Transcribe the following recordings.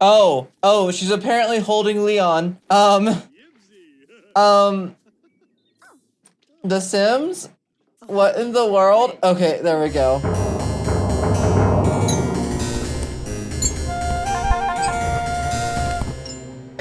Oh, she's apparently holding Leon. Um, The Sims? What in the world? Okay, there we go.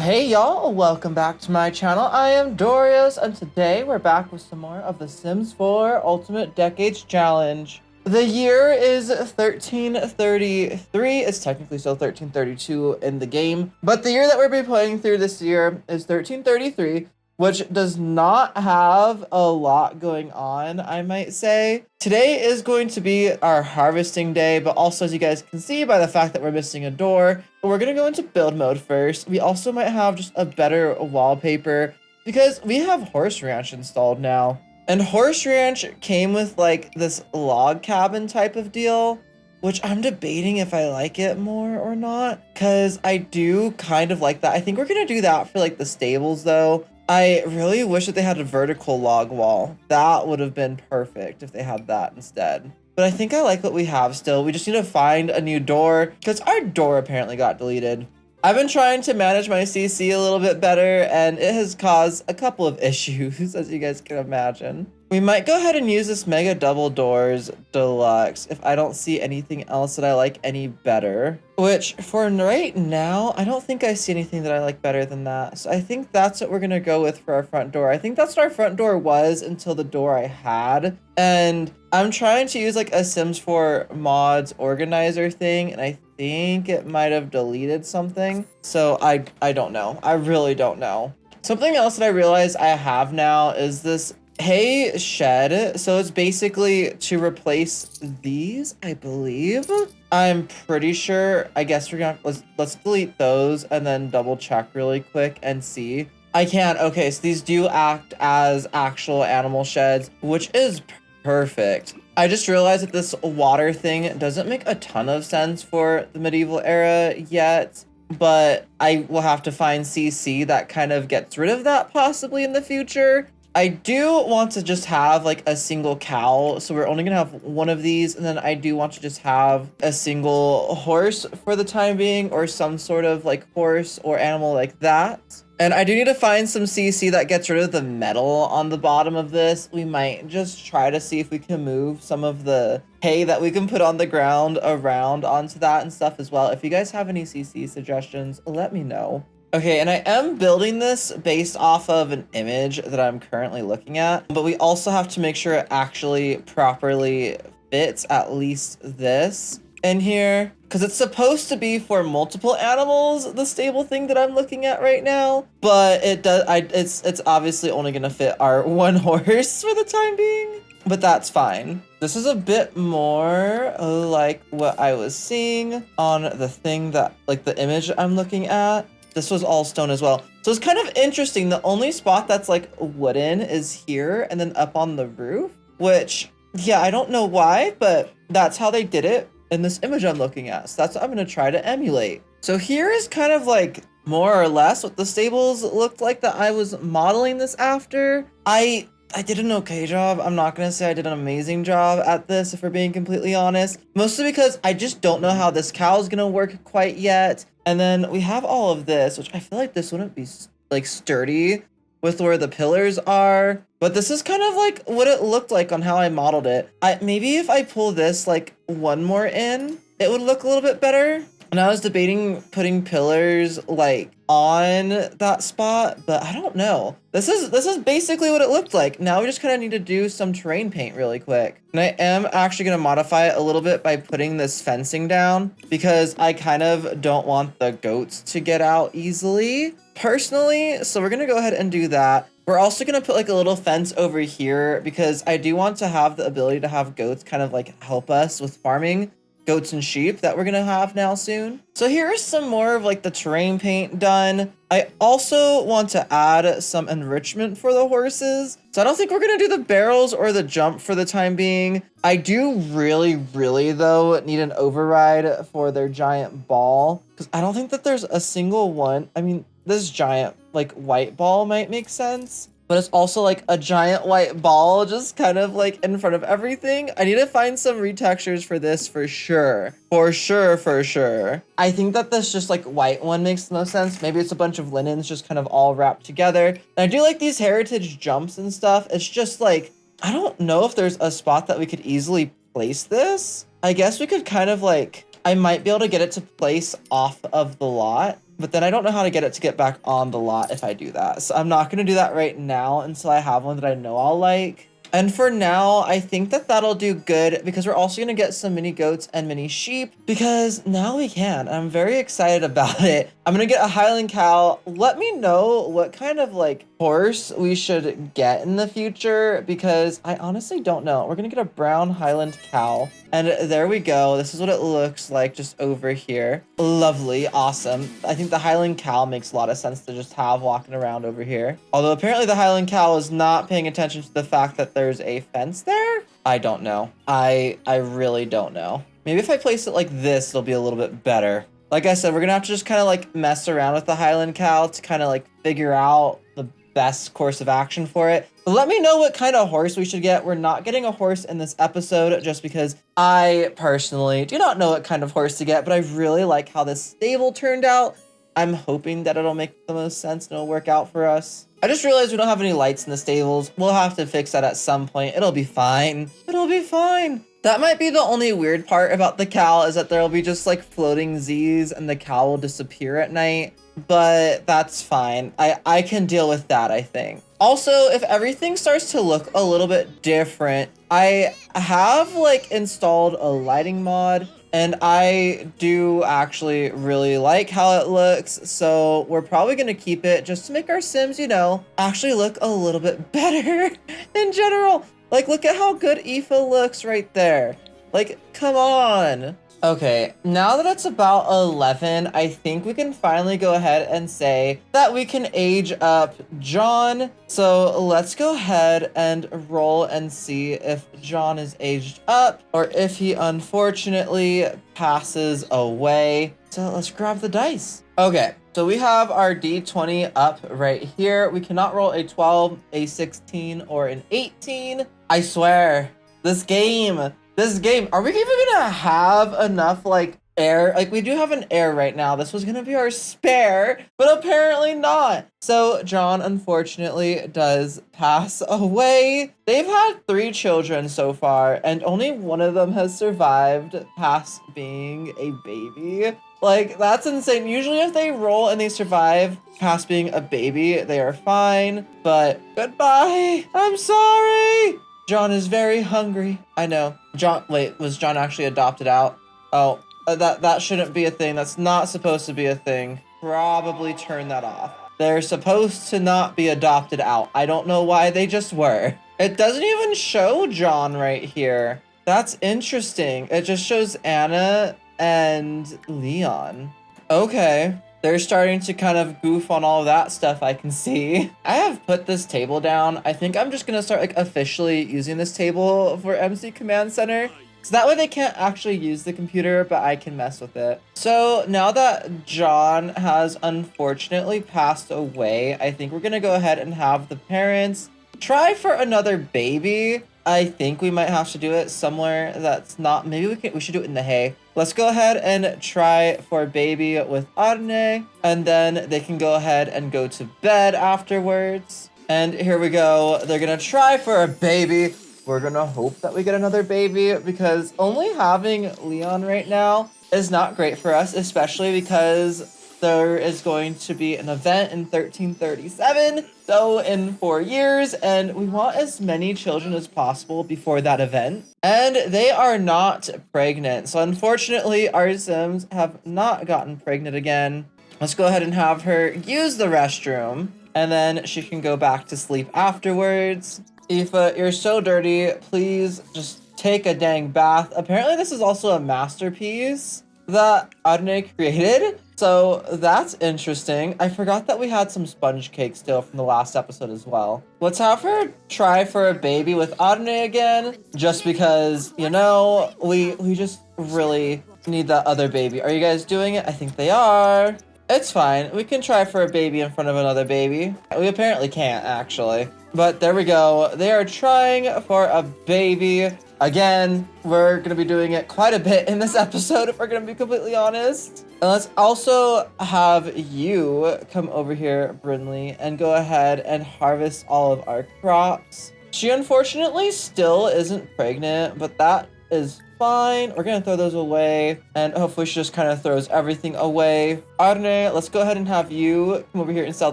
Hey y'all, welcome back to my channel. I am Dorios, and today we're back with some more of the Sims 4 Ultimate Decades Challenge. The year is 1333. It's technically still 1332 in the game, but the year that we'll be playing through this year is 1333, which does not have a lot going on, I might say. Today is going to be our harvesting day, but also, as you guys can see by the fact that we're missing a door, we're gonna go into build mode first. We also might have just a better wallpaper because we have Horse Ranch installed now. And Horse Ranch came with like this log cabin type of deal, which I'm debating if I like it more or not, because I do kind of like that. I think we're gonna do that for like the stables though. I really wish that they had a vertical log wall. That would have been perfect if they had that instead. But I think I like what we have still. We just need to find a new door because our door apparently got deleted. I've been trying to manage my CC a little bit better, and it has caused a couple of issues, as you guys can imagine. We might go ahead and use this Mega Double Doors Deluxe if I don't see anything else that I like any better. Which, for right now, I don't think I see anything that I like better than that. So I think that's what we're going to go with for our front door. I think that's what our front door was until the door I had. And I'm trying to use like a Sims 4 mods organizer thing, and I think it might have deleted something. So I don't know. I really don't know. Something else that I realize I have now is this hay shed. So it's basically to replace these, I believe. I'm pretty sure. I guess we're gonna let's delete those and then double check really quick and see. I can. Okay, so these do act as actual animal sheds, which is perfect. I just realized that this water thing doesn't make a ton of sense for the medieval era yet, but I will have to find CC that kind of gets rid of that possibly in the future. I do want to just have like a single cow, so we're only gonna have one of these, and then I do want to just have a single horse for the time being, or some sort of like horse or animal like that. And I do need to find some CC that gets rid of the metal on the bottom of this. We might just try to see if we can move some of the hay that we can put on the ground around onto that and stuff as well. If you guys have any CC suggestions, let me know. Okay, and I am building this based off of an image that I'm currently looking at, but we also have to make sure it actually properly fits at least this in here, because it's supposed to be for multiple animals, the stable thing that I'm looking at right now, but it does. It's obviously only gonna fit our one horse for the time being, but that's fine. This is a bit more like what I was seeing on the thing that, like the image I'm looking at. This was all stone as well. So it's kind of interesting. The only spot that's like wooden is here and then up on the roof, which, yeah, I don't know why, but that's how they did it in this image I'm looking at. So that's what I'm gonna try to emulate. So here is kind of like more or less what the stables looked like that I was modeling this after. I did an okay job. I'm not gonna say I did an amazing job at this, if we're being completely honest. Mostly because I just don't know how this cow is gonna work quite yet. And then we have all of this, which I feel like this wouldn't be like sturdy with where the pillars are. But this is kind of like what it looked like on how I modeled it. Maybe if I pull this like one more in, it would look a little bit better. And I was debating putting pillars like on that spot, but I don't know. This is basically what it looked like. Now we just kind of need to do some terrain paint really quick. And I am actually gonna modify it a little bit by putting this fencing down because I kind of don't want the goats to get out easily personally. So we're gonna go ahead and do that. We're also gonna put like a little fence over here because I do want to have the ability to have goats kind of like help us with farming goats and sheep that we're gonna have now soon. So here is some more of like the terrain paint done. I also want to add some enrichment for the horses. So I don't think we're gonna do the barrels or the jump for the time being. I do really though need an override for their giant ball because I don't think that there's a single one. I mean, this giant like white ball might make sense, but it's also like a giant white ball just kind of like in front of everything. I need to find some retextures for this for sure. For sure. I think that this just like white one makes the most sense. Maybe it's a bunch of linens just kind of all wrapped together. And I do like these heritage jumps and stuff. It's just like, I don't know if there's a spot that we could easily place this. I guess we could kind of like, I might be able to get it to place off of the lot, but then I don't know how to get it to get back on the lot if I do that. So I'm not going to do that right now until I have one that I know I'll like. And for now, I think that that'll do good because we're also going to get some mini goats and mini sheep because now we can. I'm very excited about it. I'm going to get a Highland cow. Let me know what kind of like horse we should get in the future because I honestly don't know. We're going to get a brown Highland cow. And there we go. This is what it looks like just over here. Lovely. Awesome. I think the Highland cow makes a lot of sense to just have walking around over here. Although apparently the Highland cow is not paying attention to the fact that there's a fence there. I don't know. I really don't know. Maybe if I place it like this, it'll be a little bit better. Like I said, we're gonna have to just kind of like mess around with the Highland cow to kind of like figure out the best course of action for it. But let me know what kind of horse we should get. We're not getting a horse in this episode just because I personally do not know what kind of horse to get, but I really like how this stable turned out. I'm hoping that it'll make the most sense and it'll work out for us. I just realized we don't have any lights in the stables. We'll have to fix that at some point. It'll be fine. It'll be fine. That might be the only weird part about the cow is that there'll be just like floating Z's and the cow will disappear at night. But that's fine. I can deal with that, I think. Also, if everything starts to look a little bit different, I have like installed a lighting mod and I do actually really like how it looks. So we're probably going to keep it just to make our Sims, you know, actually look a little bit better in general. Like, look at how good Aoife looks right there. Like, come on. Okay, now that it's about 11, I think we can finally go ahead and say that we can age up John. So let's go ahead and roll and see if John is aged up or if he unfortunately passes away. So let's grab the dice. Okay, so we have our D20 up right here. We cannot roll a 12, a 16, or an 18. I swear, this game, are we even gonna have enough like air? Like we do have an air right now. This was gonna be our spare, but apparently not. So John unfortunately does pass away. They've had 3 children so far and only one of them has survived past being a baby. Like that's insane. Usually if they roll and they survive past being a baby, they are fine, but goodbye. I'm sorry. John is very hungry. I know. John, wait, was John actually adopted out? Oh, that shouldn't be a thing. That's not supposed to be a thing. Probably turn that off. They're supposed to not be adopted out. I don't know why they just were. It doesn't even show John right here. That's interesting. It just shows Anna and Leon. Okay. They're starting to kind of goof on all of that stuff, I can see. I have put this table down. I think I'm just gonna start like officially using this table for MC Command Center. So that way they can't actually use the computer, but I can mess with it. So now that John has unfortunately passed away, I think we're gonna go ahead and have the parents try for another baby. I think we might have to do it somewhere that's not, maybe we should do it in the hay. Let's go ahead and try for a baby with Arne, and then they can go ahead and go to bed afterwards. And here we go. They're gonna try for a baby. We're gonna hope that we get another baby because only having Leon right now is not great for us, especially because there is going to be an event in 1337, so in 4 years, and we want as many children as possible before that event. And they are not pregnant, so unfortunately, our Sims have not gotten pregnant again. Let's go ahead and have her use the restroom, and then she can go back to sleep afterwards. Aoife, you're so dirty. Please just take a dang bath. Apparently, this is also a masterpiece that Arne created. So that's interesting. I forgot that we had some sponge cake still from the last episode as well. Let's have her try for a baby with Arne again, just because, you know, we just really need that other baby. Are you guys doing it? I think they are. It's fine. We can try for a baby in front of another baby. We apparently can't, actually. But there we go. They are trying for a baby. Again, we're going to be doing it quite a bit in this episode, if we're going to be completely honest. And let's also have you come over here, Brinley, and go ahead and harvest all of our crops. She unfortunately still isn't pregnant, but that is fine. We're gonna throw those away, and hopefully she just kind of throws everything away. Arne, let's go ahead and have you come over here and sell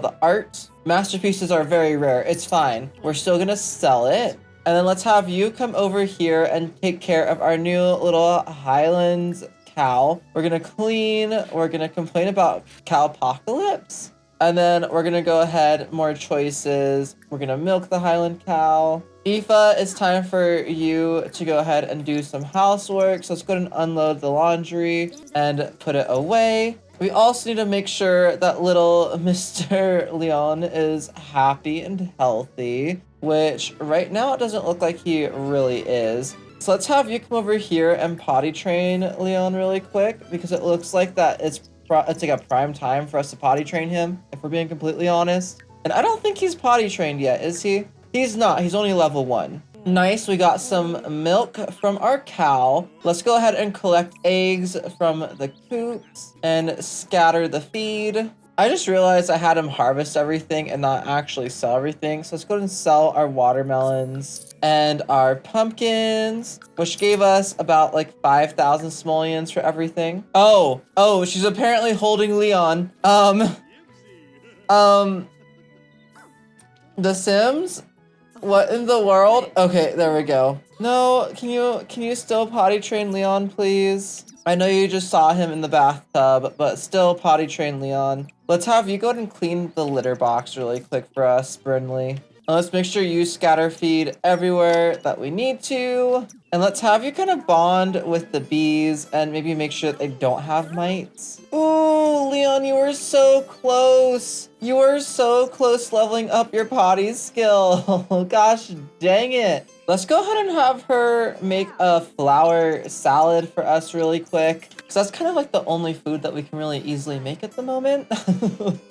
the art. Masterpieces are very rare. It's fine. We're still gonna sell it. And then let's have you come over here and take care of our new little Highlands cow. We're gonna clean. We're gonna complain about cowpocalypse. And then we're gonna go ahead, more choices. We're gonna milk the Highland cow. Aoife, it's time for you to go ahead and do some housework. So let's go ahead and unload the laundry and put it away. We also need to make sure that little Mr. Leon is happy and healthy, which right now it doesn't look like he really is. So let's have you come over here and potty train Leon really quick, because it looks like that it's like a prime time for us to potty train him, if we're being completely honest. And I don't think he's potty trained yet, is he? He's not. He's only level 1. Nice, we got some milk from our cow. Let's go ahead and collect eggs from the coops and scatter the feed. I just realized I had him harvest everything and not actually sell everything. So let's go ahead and sell our watermelons and our pumpkins, which gave us about like 5,000 simoleons for everything. Oh, she's apparently holding Leon. The Sims? What in the world? Okay, there we go. No, can you still potty train Leon, please? I know you just saw him in the bathtub, but still potty train Leon. Let's have you go ahead and clean the litter box really quick for us, Brinley. And let's make sure you scatter feed everywhere that we need to. And let's have you kind of bond with the bees and maybe make sure that they don't have mites. Ooh, Leon, you were so close. You were so close leveling up your potty skill. Gosh, dang it. Let's go ahead and have her make a flour salad for us really quick, because that's kind of like the only food that we can really easily make at the moment.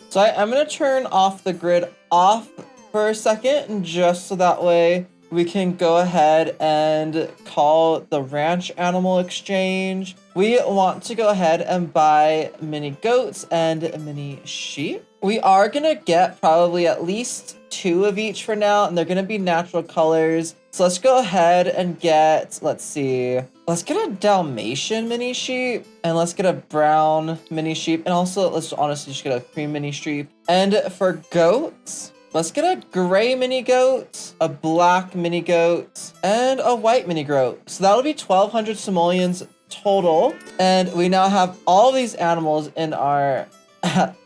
So I'm going to turn off the grid off for a second, just so that way we can go ahead and call the ranch animal exchange. We want to go ahead and buy mini goats and mini sheep. We are going to get probably at least 2 of each for now, and they're going to be natural colors. So let's go ahead and get, let's get a Dalmatian mini sheep, and let's get a brown mini sheep, and also let's honestly just get a cream mini sheep. And for goats, let's get a gray mini goat, a black mini goat, and a white mini goat. So that'll be 1,200 simoleons total. And we now have all these animals in our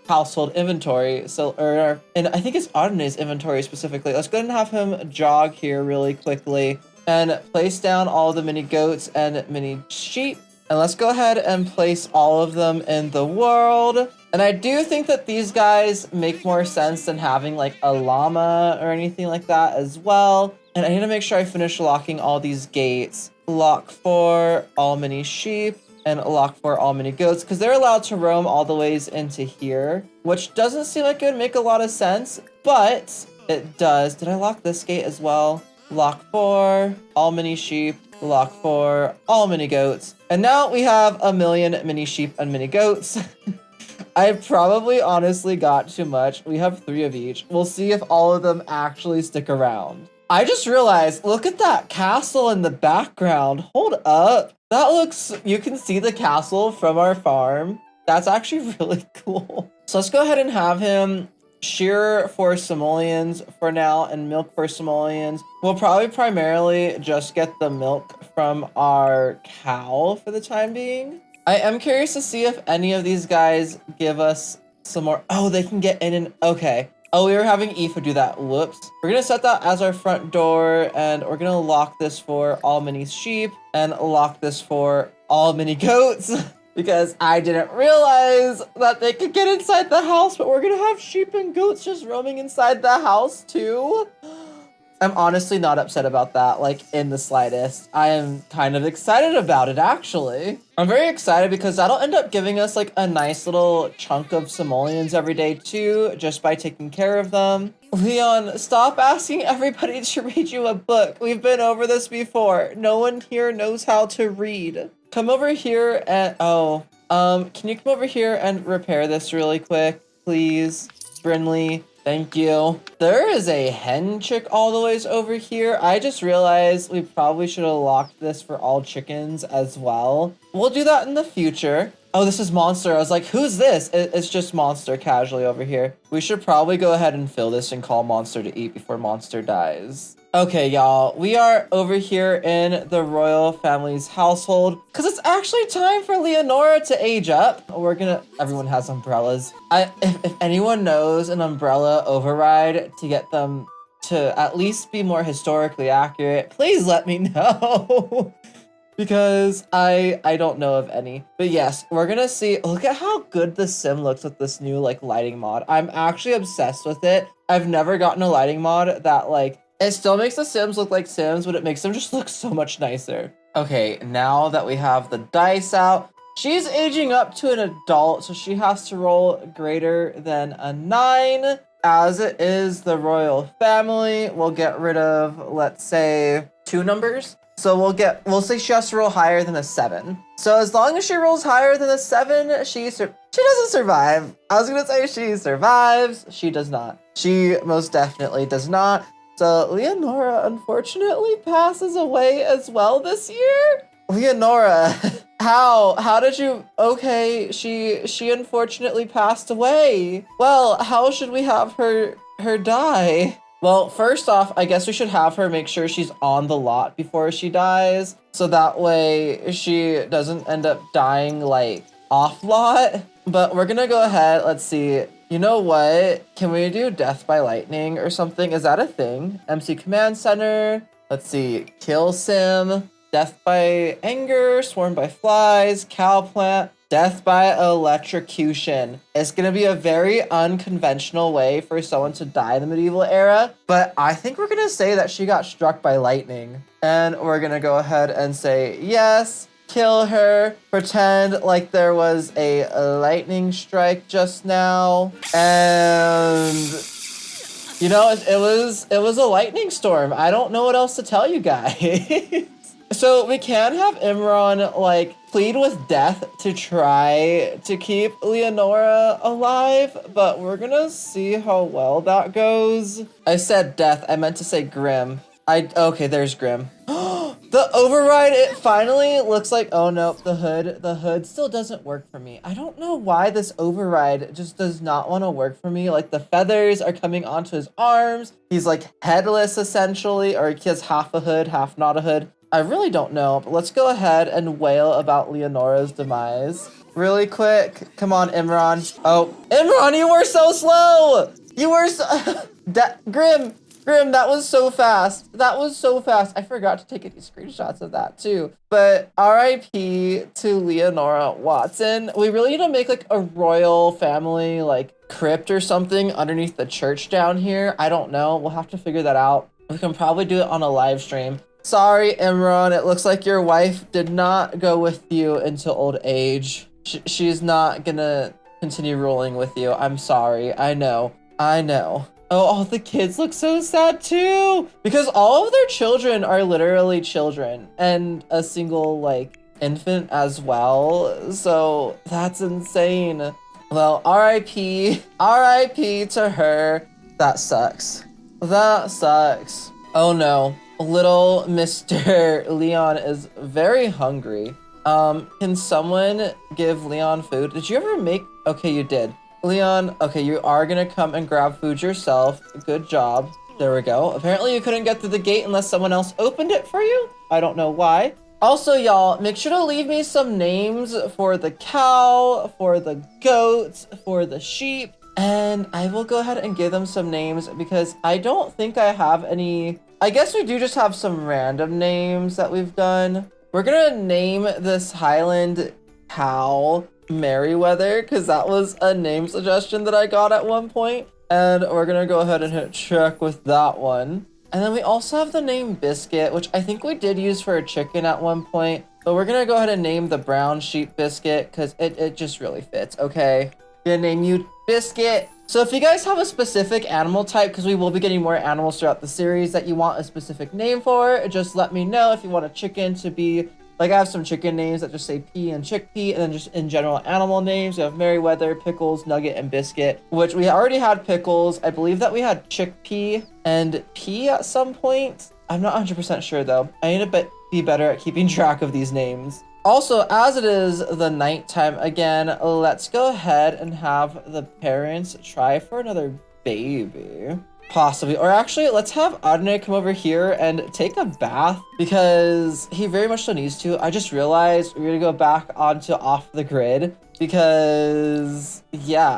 household inventory. And I think it's Arne's inventory specifically. Let's go ahead and have him jog here really quickly and place down all the mini goats and mini sheep. And let's go ahead and place all of them in the world. And I do think that these guys make more sense than having like a llama or anything like that as well. And I need to make sure I finish locking all these gates. Lock for all mini sheep and lock for all mini goats, because they're allowed to roam all the ways into here, which doesn't seem like it would make a lot of sense, but it does. Did I lock this gate as well? Lock for all mini sheep, lock for all mini goats. And now we have 1,000,000 mini sheep and mini goats. I probably honestly got too much. We have 3 of each. We'll see if all of them actually stick around. I just realized, look at that castle in the background. Hold up. That looks, you can see the castle from our farm. That's actually really cool. So let's go ahead and have him shear for simoleons for now and milk for simoleons. We'll probably primarily just get the milk from our cow for the time being. I am curious to see if any of these guys give us some more. Oh, they can get in and okay. Oh, we were having Aoife do that. Whoops. We're going to set that as our front door, and we're going to lock this for all mini sheep and lock this for all mini goats because I didn't realize that they could get inside the house, but we're going to have sheep and goats just roaming inside the house too. I'm honestly not upset about that, like, in the slightest. I am kind of excited about it, actually. I'm very excited because that'll end up giving us, like, a nice little chunk of simoleons every day, too, just by taking care of them. Leon, stop asking everybody to read you a book. We've been over this before. No one here knows how to read. Come over here and... Oh, can you come over here and repair this really quick, please? Brinley, thank you. There is a hen chick all the ways over here. I just realized we probably should have locked this for all chickens as well. We'll do that in the future. Oh, this is Monster. I was like, who's this? It's just Monster casually over here. We should probably go ahead and fill this and call Monster to eat before Monster dies. Okay, y'all, we are over here in the royal family's household because it's actually time for Leonora to age up. Everyone has umbrellas. If anyone knows an umbrella override to get them to at least be more historically accurate, please let me know. Because I don't know of any. But yes, we're gonna see. Look at how good the sim looks with this new like lighting mod. I'm actually obsessed with it. I've never gotten a lighting mod that like, it still makes the Sims look like Sims, but it makes them just look so much nicer. Okay, now that we have the dice out, she's aging up to an adult, so she has to roll greater than a 9. As it is the royal family, we'll get rid of, let's say, 2 numbers. So we'll say she has to roll higher than a 7. So as long as she rolls higher than a 7, she doesn't survive. I was gonna say she survives. She does not. She most definitely does not. So Leonora unfortunately passes away as well this year. Leonora, how did you? Okay, she unfortunately passed away. Well, how should we have her die? Well, first off, I guess we should have her make sure she's on the lot before she dies, so that way she doesn't end up dying like off lot. But we're gonna go ahead. Let's see. You know what? Can we do death by lightning or something? Is that a thing? MC Command Center. Let's see. Kill sim. Death by anger. Swarmed by flies. Cow plant. Death by electrocution. It's gonna be a very unconventional way for someone to die in the medieval era, but I think we're gonna say that she got struck by lightning. And we're gonna go ahead and say yes. Kill her, pretend like there was a lightning strike just now, and you know, it was a lightning storm. I don't know what else to tell you guys. So we can have Imran like plead with death to try to keep Leonora alive, but we're gonna see how well that goes. I said death, I meant to say Grim. Okay, there's Grim. The override, it finally looks like, oh no, the hood still doesn't work for me. I don't know why this override just does not want to work for me. Like the feathers are coming onto his arms. He's like headless essentially, or he has half a hood, half not a hood. I really don't know, but let's go ahead and wail about Leonora's demise. Really quick, come on Imran. Oh, Imran, you were so slow! You were so, Grim, that was so fast. That was so fast. I forgot to take any screenshots of that too. But RIP to Leonora Watson. We really need to make like a royal family like crypt or something underneath the church down here. I don't know. We'll have to figure that out. We can probably do it on a live stream. Sorry, Imran. It looks like your wife did not go with you into old age. She's not gonna continue ruling with you. I'm sorry. I know. Oh, all the kids look so sad too, because all of their children are literally children and a single like infant as well. So that's insane. Well, RIP to her. That sucks. Oh no, little Mr. Leon is very hungry. Can someone give Leon food? Did you ever make, okay, you did. Leon, okay, you are gonna come and grab food yourself. Good job. There we go. Apparently you couldn't get through the gate unless someone else opened it for you. I don't know why. Also, y'all, make sure to leave me some names for the cow, for the goats, for the sheep, and I will go ahead and give them some names because I don't think I have any. I guess we do just have some random names that we've done. We're gonna name this Highland cow Merryweather because that was a name suggestion that I got at one point, and we're gonna go ahead and hit check with that one. And then we also have the name Biscuit, which I think we did use for a chicken at one point. But we're gonna go ahead and name the brown sheep Biscuit because it just really fits, okay? Gonna name you Biscuit. So if you guys have a specific animal type, because we will be getting more animals throughout the series that you want a specific name for, just let me know. If you want a chicken to be, like I have some chicken names that just say pea and chickpea, and then just in general animal names, we have Merryweather, Pickles, Nugget, and Biscuit, which we already had Pickles. I believe that we had chickpea and pea at some point. I'm not 100% sure though. I need to be better at keeping track of these names. Also, as it is the nighttime again, let's go ahead and have the parents try for another baby. Possibly. Or actually, let's have Adne come over here and take a bath because he very much so needs to. I just realized we're gonna go back onto off the grid because, yeah,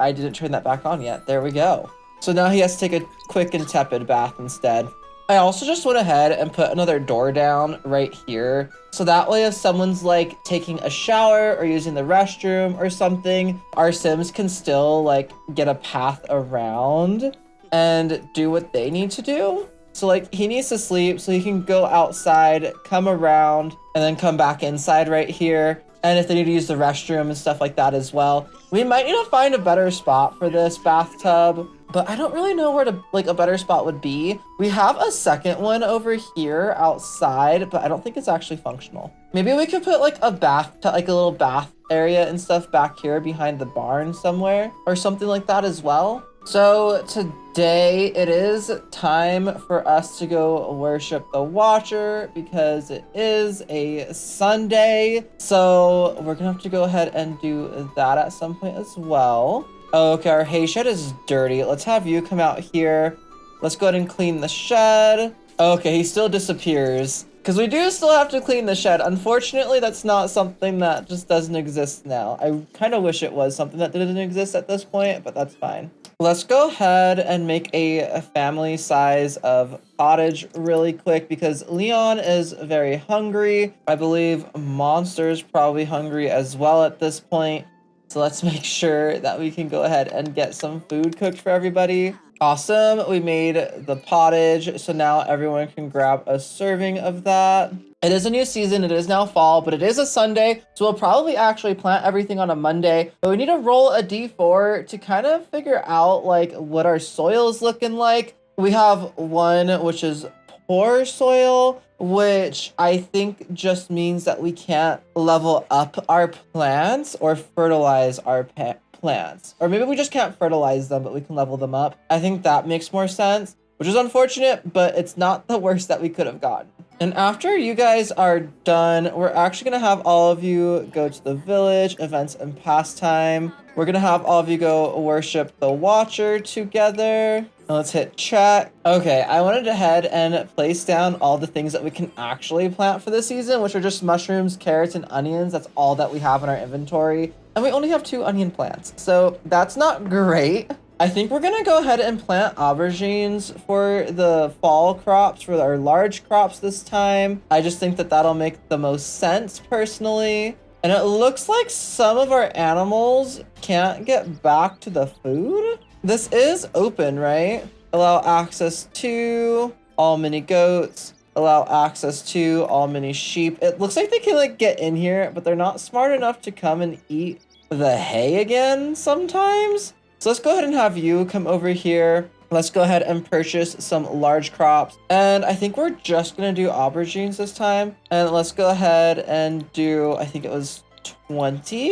I didn't turn that back on yet. There we go. So now he has to take a quick and tepid bath instead. I also just went ahead and put another door down right here. So that way if someone's like taking a shower or using the restroom or something, our Sims can still like get a path around and do what they need to do. So like he needs to sleep so he can go outside, come around, and then come back inside right here. And if they need to use the restroom and stuff like that as well. We might need to find a better spot for this bathtub, but I don't really know where a better spot would be. We have a second one over here outside, but I don't think it's actually functional. Maybe we could put like a like a little bath area and stuff back here behind the barn somewhere or something like that as well. So today it is time for us to go worship the Watcher because it is a Sunday. So we're gonna have to go ahead and do that at some point as well. Okay, our hay shed is dirty. Let's have you come out here. Let's go ahead and clean the shed. Okay, he still disappears because we do still have to clean the shed. Unfortunately, that's not something that just doesn't exist now. I kind of wish it was something that didn't exist at this point, but that's fine. Let's go ahead and make a family size of pottage really quick because Leon is very hungry. I believe Monster's probably hungry as well at this point. So let's make sure that we can go ahead and get some food cooked for everybody. Awesome, we made the pottage, so now everyone can grab a serving of that. It is a new season, it is now fall, but it is a Sunday, so we'll probably actually plant everything on a Monday. But we need to roll a D4 to kind of figure out like what our soil is looking like. We have one, which is poor soil, which I think just means that we can't level up our plants or fertilize our plants. Or maybe we just can't fertilize them, but we can level them up. I think that makes more sense, which is unfortunate, but it's not the worst that we could have gotten. And after you guys are done, we're actually gonna have all of you go to the village, events and pastime. We're gonna have all of you go worship the Watcher together. And let's hit check. Okay, I wanted to head and place down all the things that we can actually plant for this season, which are just mushrooms, carrots, and onions. That's all that we have in our inventory. And we only have 2 onion plants, so that's not great. I think we're gonna go ahead and plant aubergines for the fall crops, for our large crops this time. I just think that that'll make the most sense personally. And it looks like some of our animals can't get back to the food. This is open, right? Allow access to all mini goats. Allow access to all mini sheep. It looks like they can like get in here, but they're not smart enough to come and eat the hay again sometimes. So let's go ahead and have you come over here. Let's go ahead and purchase some large crops. And I think we're just gonna do aubergines this time. And let's go ahead and do, I think it was 20.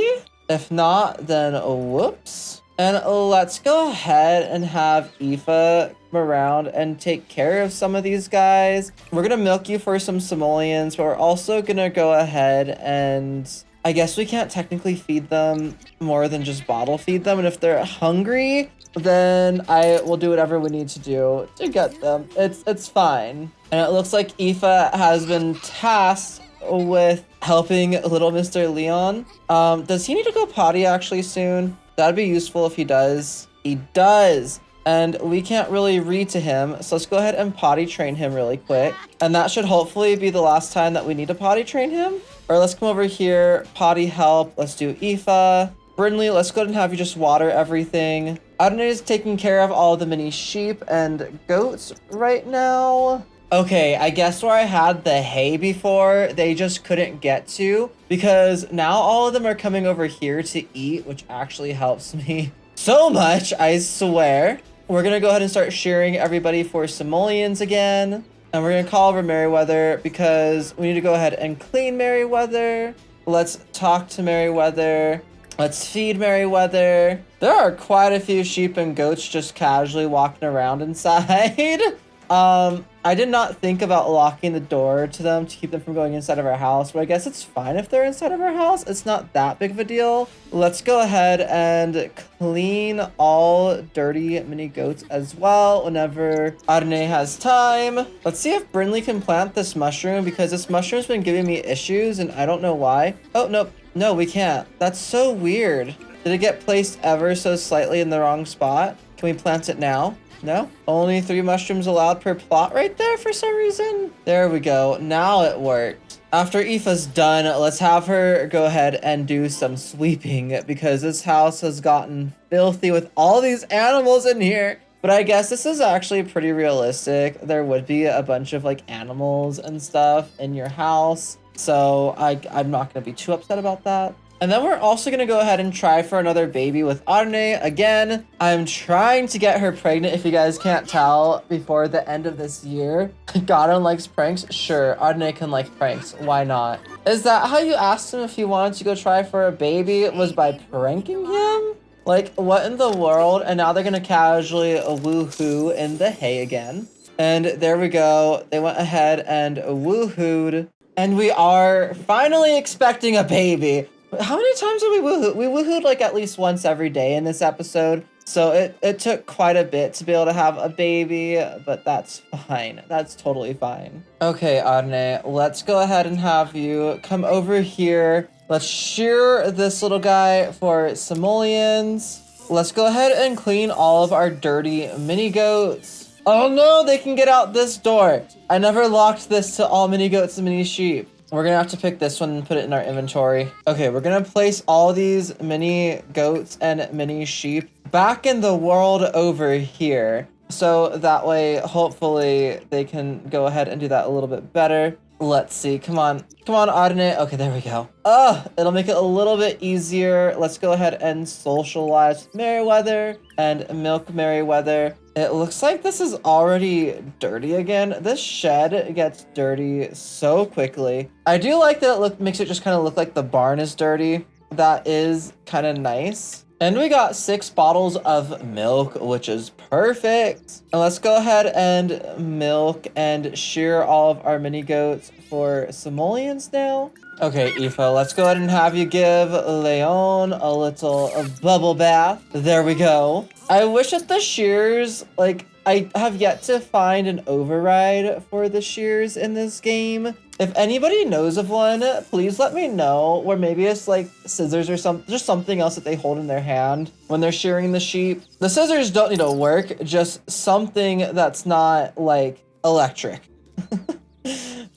If not, then whoops. And let's go ahead and have Aoife come around and take care of some of these guys. We're gonna milk you for some simoleons, but we're also gonna go ahead and I guess we can't technically feed them more than just bottle feed them. And if they're hungry, then I will do whatever we need to do to get them. It's fine. And it looks like Aoife has been tasked with helping little Mr. Leon. Does he need to go potty actually soon? That'd be useful if he does. He does. And we can't really read to him. So let's go ahead and potty train him really quick. And that should hopefully be the last time that we need to potty train him. Or let's come over here, potty help. Let's do Aoife. Brinley, let's go ahead and have you just water everything. Adonai is taking care of all the mini sheep and goats right now. Okay, I guess where I had the hay before, they just couldn't get to because now all of them are coming over here to eat, which actually helps me so much, I swear. We're gonna go ahead and start shearing everybody for simoleons again. And we're gonna call over Merryweather because we need to go ahead and clean Merryweather. Let's talk to Merryweather. Let's feed Merryweather. There are quite a few sheep and goats just casually walking around inside. I did not think about locking the door to them to keep them from going inside of our house, but I guess it's fine if they're inside of our house. It's not that big of a deal. Let's go ahead and clean all dirty mini goats as well whenever Adonai has time. Let's see if Brinley can plant this mushroom because this mushroom's been giving me issues and I don't know why. Oh, nope. No, we can't. That's so weird. Did it get placed ever so slightly in the wrong spot? Can we plant it now? No? Only 3 mushrooms allowed per plot right there for some reason? There we go. Now it worked. After Aoife's done, let's have her go ahead and do some sweeping because this house has gotten filthy with all these animals in here. But I guess this is actually pretty realistic. There would be a bunch of like animals and stuff in your house. So I'm not going to be too upset about that. And then we're also going to go ahead and try for another baby with Adonai. Again, I'm trying to get her pregnant, if you guys can't tell, before the end of this year. Godon likes pranks? Sure, Adonai can like pranks. Why not? Is that how you asked him if he wanted to go try for a baby? Was by pranking him? Like, what in the world? And now they're going to casually woohoo in the hay again. And there we go. They went ahead and woohooed. And we are finally expecting a baby. How many times did we woohoo? We woohooed like at least once every day in this episode. So it took quite a bit to be able to have a baby, but that's fine. That's totally fine. Okay, Adonai, let's go ahead and have you come over here. Let's shear this little guy for simoleons. Let's go ahead and clean all of our dirty mini goats. Oh no, they can get out this door. I never locked this to all mini goats and mini sheep. We're gonna have to pick this one and put it in our inventory. Okay, we're gonna place all these mini goats and mini sheep back in the world over here. So that way, hopefully, they can go ahead and do that a little bit better. Let's see, come on, Adonai. Okay, there we go. It'll make it a little bit easier. Let's go ahead and socialize with Merryweather and milk Merryweather. It looks like this is already dirty again. This shed gets dirty so quickly. I do like that it makes it just kind of look like the barn is dirty. That is kind of nice. And we got 6 bottles of milk, which is perfect. And let's go ahead and milk and shear all of our mini goats for simoleons now. Okay, Aoife, let's go ahead and have you give Leon a little bubble bath. There we go. I wish that the shears, like, I have yet to find an override for the shears in this game. If anybody knows of one, please let me know. Or maybe it's like scissors or just something else that they hold in their hand when they're shearing the sheep. The scissors don't need to work, just something that's not like electric.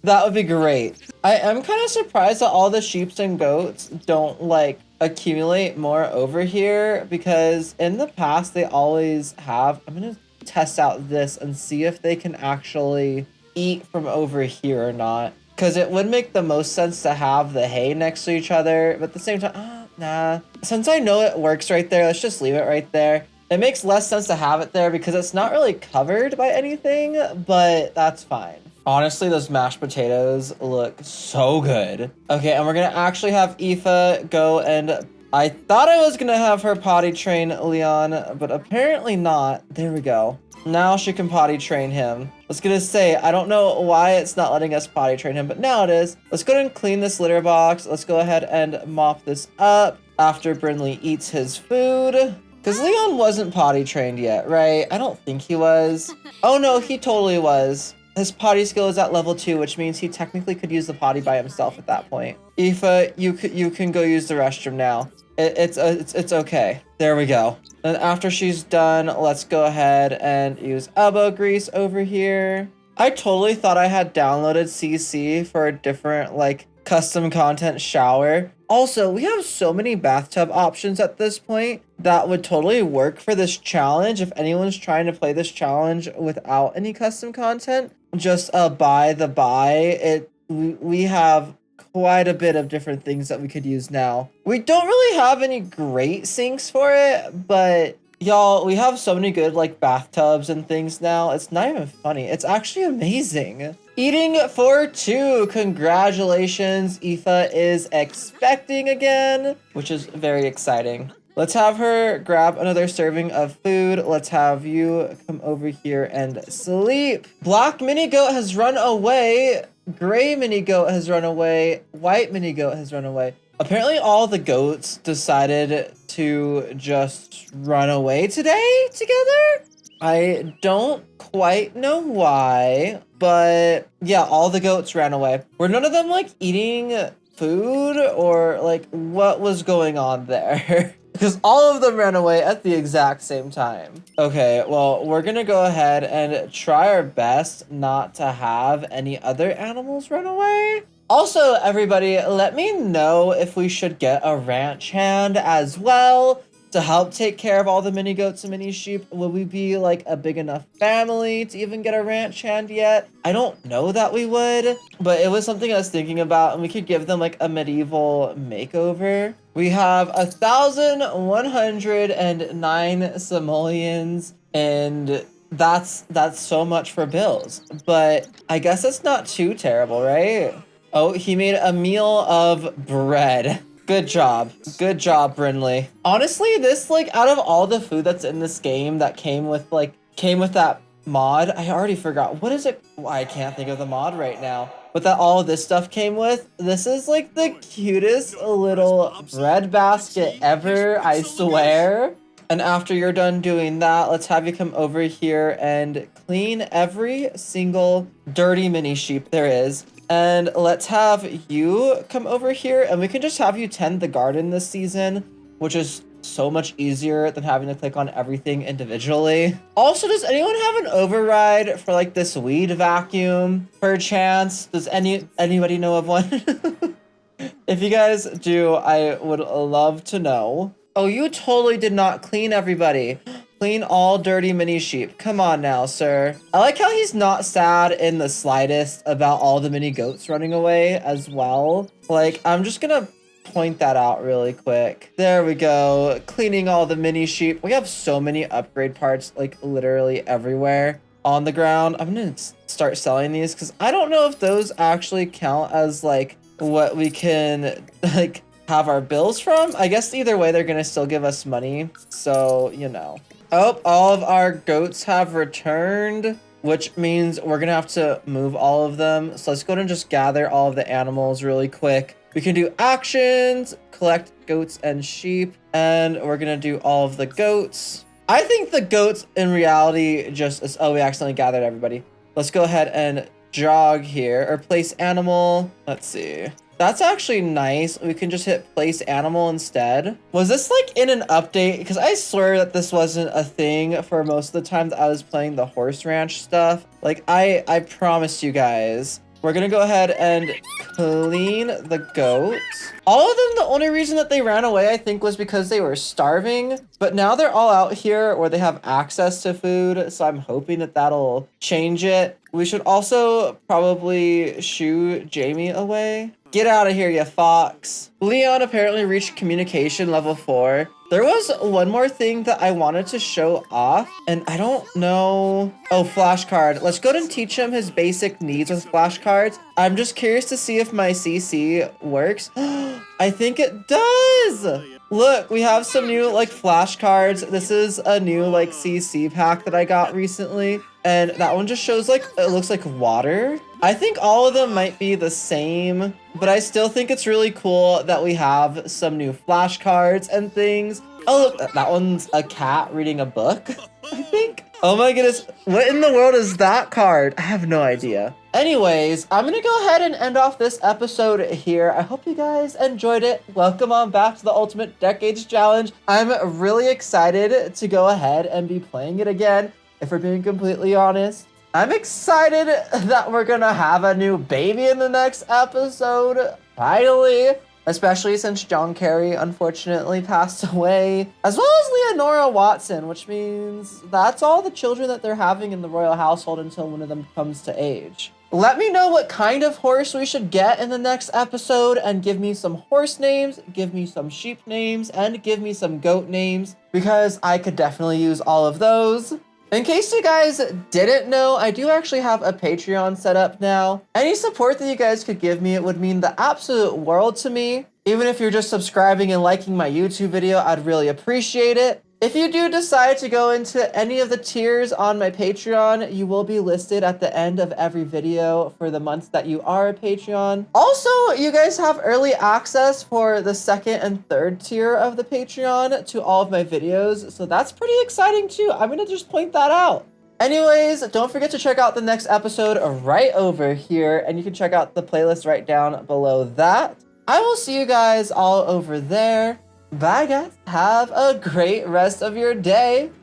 That would be great. I am kind of surprised that all the sheep and goats don't like accumulate more over here because in the past they always have. I'm gonna test out this and see if they can actually eat from over here or not. Because it would make the most sense to have the hay next to each other, but at the same time, nah. Since I know it works right there, let's just leave it right there. It makes less sense to have it there because it's not really covered by anything, but that's fine. Honestly, those mashed potatoes look so good. Okay, and we're gonna actually have Aoife go and I thought I was gonna have her potty train Leon, but apparently not. There we go. Now she can potty train him. I was gonna say, I don't know why it's not letting us potty train him, but now it is. Let's go ahead and clean this litter box. Let's go ahead and mop this up after Brinley eats his food. Because Leon wasn't potty trained yet, right? I don't think he was. Oh no, he totally was. His potty skill is at level 2, which means he technically could use the potty by himself at that point. Aoife, you can go use the restroom now. It's okay. There we go. And after she's done, let's go ahead and use elbow grease over here. I totally thought I had downloaded CC for a different like custom content shower. Also, we have so many bathtub options at this point that would totally work for this challenge. If anyone's trying to play this challenge without any custom content, just by the by, we have quite a bit of different things that we could use now. We don't really have any great sinks for it, but y'all, we have so many good like bathtubs and things now. It's not even funny. It's actually amazing. Eating for two. Congratulations. Aoife is expecting again, which is very exciting. Let's have her grab another serving of food. Let's have you come over here and sleep. Black mini goat has run away. Gray mini goat has run away. White mini goat has run away. Apparently all the goats decided to just run away today together. I don't quite know why, but yeah, all the goats ran away. Were none of them like eating food or like what was going on there? Because all of them ran away at the exact same time. Okay, well, we're gonna go ahead and try our best not to have any other animals run away. Also, everybody, let me know if we should get a ranch hand as well to help take care of all the mini goats and mini sheep. Will we be like a big enough family to even get a ranch hand yet? I don't know that we would, but it was something I was thinking about, and we could give them like a medieval makeover. We have 1,109 simoleons, and that's so much for bills, but I guess that's not too terrible, right? Oh, he made a meal of bread. Good job. Good job, Brinley. Honestly, this, like, out of all the food that's in this game that came with that mod, I already forgot. What is it? I can't think of the mod right now. But that all of this stuff came with, this is, like, the cutest little bread basket ever, I swear. And after you're done doing that, let's have you come over here and clean every single dirty mini sheep there is. And let's have you come over here and we can just have you tend the garden this season, which is so much easier than having to click on everything individually. Also, does anyone have an override for like this weed vacuum per chance? Does anybody know of one? If you guys do, I would love to know. Oh, you totally did not clean everybody. Clean all dirty mini sheep. Come on now, sir. I like how he's not sad in the slightest about all the mini goats running away as well. Like, I'm just gonna point that out really quick. There we go. Cleaning all the mini sheep. We have so many upgrade parts, like literally everywhere on the ground. I'm gonna start selling these because I don't know if those actually count as like what we can like have our bills from. I guess either way, they're gonna still give us money. So, you know. Oh, all of our goats have returned, which means we're gonna have to move all of them. So let's go ahead and just gather all of the animals really quick. We can do actions, collect goats and sheep, and we're gonna do all of the goats. I think the goats in reality just is, oh, we accidentally gathered everybody. Let's go ahead and jog here, or place animal. Let's see. That's actually nice. We can just hit place animal instead. Was this like in an update? Because I swear that this wasn't a thing for most of the time that I was playing the horse ranch stuff. Like I promise you guys. We're gonna go ahead and clean the goats. All of them, the only reason that they ran away, I think, was because they were starving. But now they're all out here where they have access to food. So I'm hoping that that'll change it. We should also probably shoo Jamie away. Get out of here, you fox. Leon apparently reached communication level 4. There was one more thing that I wanted to show off, and I don't know. Oh, flashcard. Let's go ahead and teach him his basic needs with flashcards. I'm just curious to see if my CC works. I think it does. Look, we have some new like flashcards. This is a new like CC pack that I got recently. And that one just shows like, it looks like water. I think all of them might be the same, but I still think it's really cool that we have some new flashcards and things. Oh, look, that one's a cat reading a book, I think. Oh my goodness, what in the world is that card? I have no idea. Anyways, I'm gonna go ahead and end off this episode here. I hope you guys enjoyed it. Welcome on back to the Ultimate Decades Challenge. I'm really excited to go ahead and be playing it again. If we're being completely honest, I'm excited that we're gonna have a new baby in the next episode. Finally, especially since John Kerry unfortunately passed away, as well as Leonora Watson, which means that's all the children that they're having in the royal household until one of them comes to age. Let me know what kind of horse we should get in the next episode and give me some horse names, give me some sheep names, and give me some goat names because I could definitely use all of those. In case you guys didn't know, I do actually have a Patreon set up now. Any support that you guys could give me, it would mean the absolute world to me. Even if you're just subscribing and liking my YouTube video, I'd really appreciate it. If you do decide to go into any of the tiers on my Patreon, you will be listed at the end of every video for the months that you are a Patreon. Also, you guys have early access for the second and third tier of the Patreon to all of my videos, so that's pretty exciting too. I'm gonna just point that out. Anyways, don't forget to check out the next episode right over here, and you can check out the playlist right down below that. I will see you guys all over there. Bye guys, have a great rest of your day.